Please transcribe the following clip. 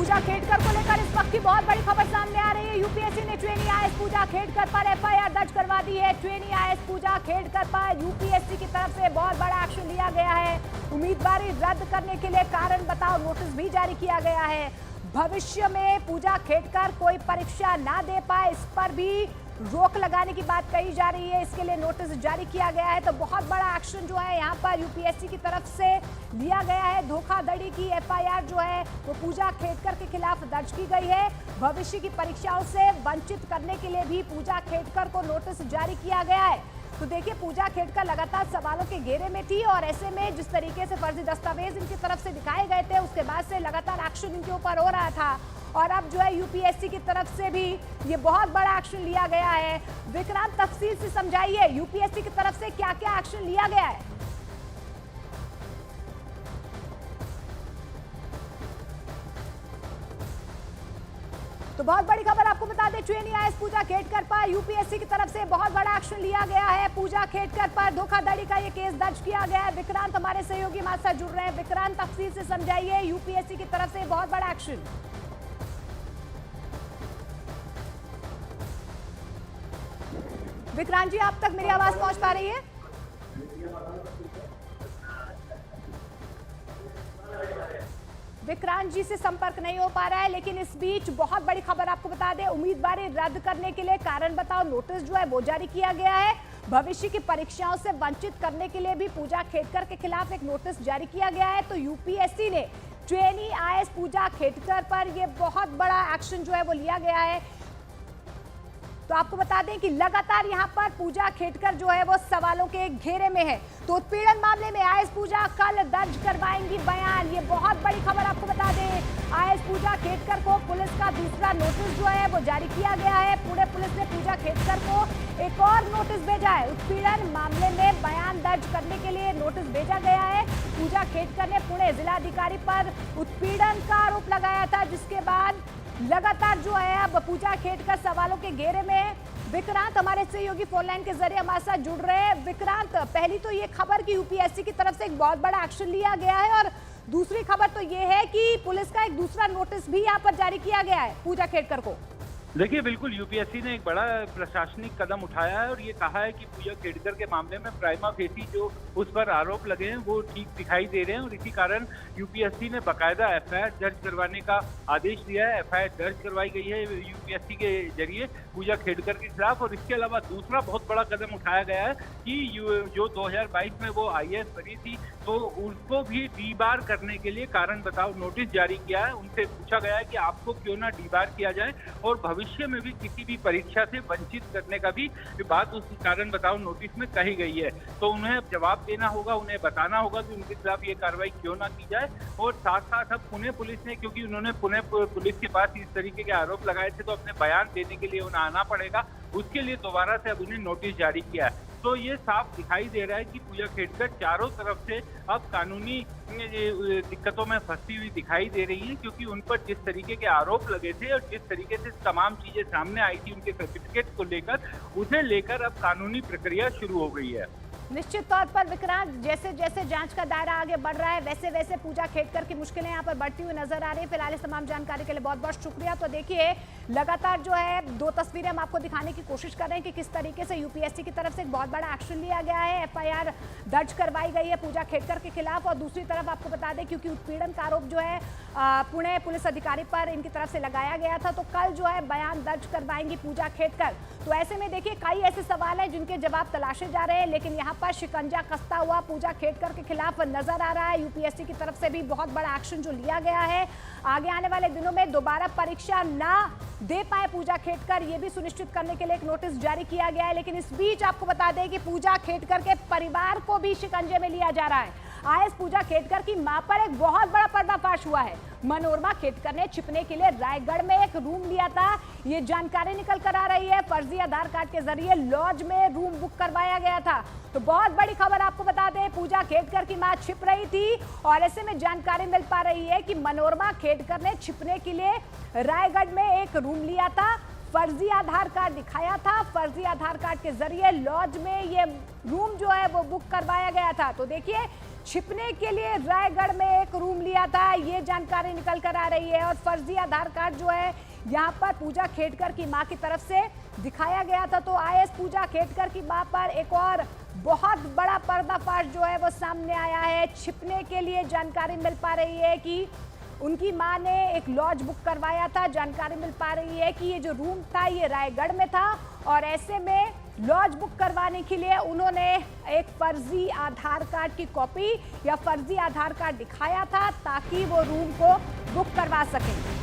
पूजा खेडकर को लेकर इस वक्त की बहुत बड़ी खबर सामने आ रही है। यूपीएससी ने ट्रेनी आईएएस पूजा खेडकर पर एफआईआर दर्ज करवा दी है। ट्रेनी आईएएस पूजा खेडकर पर यूपीएससी की तरफ से बहुत बड़ा एक्शन लिया गया है। उम्मीदवारी रद्द करने के लिए कारण बताओ नोटिस भी जारी किया गया है। भविष्य में पूजा खेडकर कोई परीक्षा ना दे पाए, इस पर भी रोक लगाने की बात कही जा रही है। इसके लिए नोटिस जारी किया गया है। तो बहुत बड़ा एक्शन जो है यहाँ पर यूपीएससी की तरफ से लिया गया है। धोखाधड़ी की एफआईआर जो है वो पूजा खेडकर के खिलाफ दर्ज की गई है। भविष्य की परीक्षाओं से वंचित करने के लिए भी पूजा खेडकर को नोटिस जारी किया गया है। तो देखिए, पूजा खेडकर लगातार सवालों के घेरे में थी और ऐसे में जिस तरीके से फर्जी दस्तावेज इनकी तरफ से दिखाए गए थे, उसके बाद से लगातार एक्शन इनके ऊपर हो रहा था। और अब जो है यूपीएससी की तरफ से भी ये बहुत बड़ा एक्शन लिया गया है। विक्रांत, तफसील से समझाइए यूपीएससी की तरफ से क्या क्या एक्शन लिया गया है। तो बहुत बड़ी खबर आपको बता दें, ट्रेनी आईएएस पूजा खेडकर पर यूपीएससी की तरफ से बहुत बड़ा एक्शन लिया गया है। पूजा खेडकर पर धोखाधड़ी का ये केस दर्ज किया गया है। विक्रांत हमारे सहयोगी हमारे साथ जुड़ रहे हैं। विक्रांत, तफसील से समझाइए यूपीएससी की तरफ से बहुत बड़ा एक्शन। विक्रांत जी, आप तक मेरी आवाज पहुंच पा रही है? विक्रांत जी से संपर्क नहीं हो पा रहा है, लेकिन इस बीच बहुत बड़ी खबर आपको बता दें, उम्मीदवारी रद्द करने के लिए कारण बताओ नोटिस जो है वो जारी किया गया है। भविष्य की परीक्षाओं से वंचित करने के लिए भी पूजा खेडकर के खिलाफ एक नोटिस जारी किया गया है। तो यूपीएससी ने ट्रेनी आईएएस पूजा खेडकर पर यह बहुत बड़ा एक्शन जो है वो लिया गया है। तो आपको बता दें कि लगातार यहां पर पूजा खेडकर जो है वो सवालों के घेरे में है। तो उत्पीड़न मामले में आईएएस पूजा कल दर्ज करवाएंगी बयान। ये बहुत बड़ी खबर आपको बता दें, आईएएस पूजा खेडकर को पुलिस का दूसरा नोटिस जो है वो जारी किया गया है। पुणे पुलिस ने पूजा खेडकर को एक और नोटिस भेजा है। उत्पीड़न मामले में बयान दर्ज करने के लिए नोटिस भेजा गया है। पूजा खेडकर ने पुणे जिलाधिकारी पर उत्पीड़न का आरोप लगाया था, जिसके बाद लगातार जो है अब पूजा खेडकर सवालों के घेरे में। विक्रांत हमारे सहयोगी फोन लाइन के जरिए हमारे साथ जुड़ रहे हैं। विक्रांत, पहली तो ये खबर कि यूपीएससी की तरफ से एक बहुत बड़ा एक्शन लिया गया है और दूसरी खबर तो ये है कि पुलिस का एक दूसरा नोटिस भी यहाँ पर जारी किया गया है पूजा खेडकर को। देखिए, बिल्कुल यूपीएससी ने एक बड़ा प्रशासनिक कदम उठाया है और ये कहा है कि पूजा खेडकर के मामले में प्राइमा फेसी जो उस पर आरोप लगे हैं वो ठीक दिखाई दे रहे हैं और इसी कारण यूपीएससी ने बाकायदा एफआईआर दर्ज करवाने का आदेश दिया है। एफआईआर दर्ज करवाई गई है यूपीएससी के जरिए पूजा खेडकर के खिलाफ। और इसके अलावा दूसरा बहुत बड़ा कदम उठाया गया है कि जो 2022 में वो आईएएस बनी थी तो उसको भी डीबार करने के लिए कारण बताओ नोटिस जारी किया है। उनसे पूछा गया है कि आपको क्यों ना डीबार किया जाए और भविष्य में भी किसी भी परीक्षा से वंचित करने का भी बात उस कारण बताओ नोटिस में कही गई है। तो उन्हें जवाब देना होगा, उन्हें बताना होगा कि उनके खिलाफ ये कार्रवाई क्यों ना की जाए। और साथ साथ अब पुणे पुलिस ने, क्योंकि उन्होंने पुणे पुलिस के पास इस तरीके के आरोप लगाए थे, तो अपने बयान देने के लिए उन्हें आना पड़ेगा। उसके लिए दोबारा से अब उन्हें नोटिस जारी किया है। तो ये साफ दिखाई दे रहा है कि पूजा खेडकर चारों तरफ से अब कानूनी दिक्कतों में फंसी हुई दिखाई दे रही है, क्योंकि उन पर जिस तरीके के आरोप लगे थे और जिस तरीके से तमाम चीजें सामने आई थी उनके सर्टिफिकेट को लेकर, उसे लेकर अब कानूनी प्रक्रिया शुरू हो गई है। निश्चित तौर पर विक्रांत, जैसे जैसे जांच का दायरा आगे बढ़ रहा है वैसे वैसे पूजा खेडकर की मुश्किलें यहाँ पर बढ़ती हुई नजर आ रही है। फिलहाल इस तमाम जानकारी के लिए बहुत बहुत शुक्रिया। तो देखिए, लगातार जो है दो तस्वीरें हम आपको दिखाने की कोशिश कर रहे हैं कि किस तरीके से यूपीएससी की तरफ से एक बहुत बड़ा एक्शन लिया गया है। एफआईआर दर्ज करवाई गई है पूजा खेडकर के खिलाफ। और दूसरी तरफ आपको बता दें, क्योंकि उत्पीड़न का आरोप जो है पुणे पुलिस अधिकारी पर इनकी तरफ से लगाया गया था, तो कल जो है बयान दर्ज करवाएंगी पूजा खेडकर। तो ऐसे में देखिए, कई ऐसे सवाल हैं जिनके जवाब तलाशे जा रहे हैं, लेकिन यहाँ पर शिकंजा कसता हुआ पूजा खेडकर के खिलाफ नजर आ रहा है। यूपीएससी की तरफ से भी बहुत बड़ा एक्शन जो लिया गया है। आगे आने वाले दिनों में दोबारा परीक्षा ना दे पाए पूजा खेडकर, ये भी सुनिश्चित करने के लिए एक नोटिस जारी किया गया है। लेकिन इस बीच आपको बता दें कि पूजा खेडकर के परिवार को भी शिकंजे में लिया जा रहा है। आईएएस पूजा खेडकर की मां पर एक बहुत बड़ा पर्दाफाश हुआ है। मनोरमा खेडकर ने छिपने के लिए रायगढ़ में एक रूम लिया था, ये जानकारी निकल कर आ रही है। फर्जी आधार कार्ड के जरिए लॉज में रूम बुक करवाया गया था। तो बहुत बड़ी खबर आपको बता दें, पूजा खेडकर की मां छिप रही थी और ऐसे में जानकारी मिल पा रही है कि मनोरमा खेडकर ने छिपने के लिए रायगढ़ में एक रूम लिया था। फर्जी आधार कार्ड दिखाया था, फर्जी आधार कार्ड के जरिए लॉज में ये रूम जो है वो बुक करवाया गया था। तो देखिए, छिपने के लिए रायगढ़ में एक रूम लिया था, ये जानकारी निकल कर आ रही है। और फर्जी आधार कार्ड जो है यहाँ पर पूजा खेड़कर की मां की तरफ से दिखाया गया था। तो आईएएस पूजा खेड़कर की मां पर एक और बहुत बड़ा पर्दाफाश जो है वो सामने आया है। छिपने के लिए जानकारी मिल पा रही है कि उनकी मां ने एक लॉज बुक करवाया था। जानकारी मिल पा रही है कि ये जो रूम था ये रायगढ़ में था और ऐसे में लॉज बुक करवाने के लिए उन्होंने एक फर्जी आधार कार्ड की कॉपी या फर्जी आधार कार्ड दिखाया था ताकि वो रूम को बुक करवा सकें।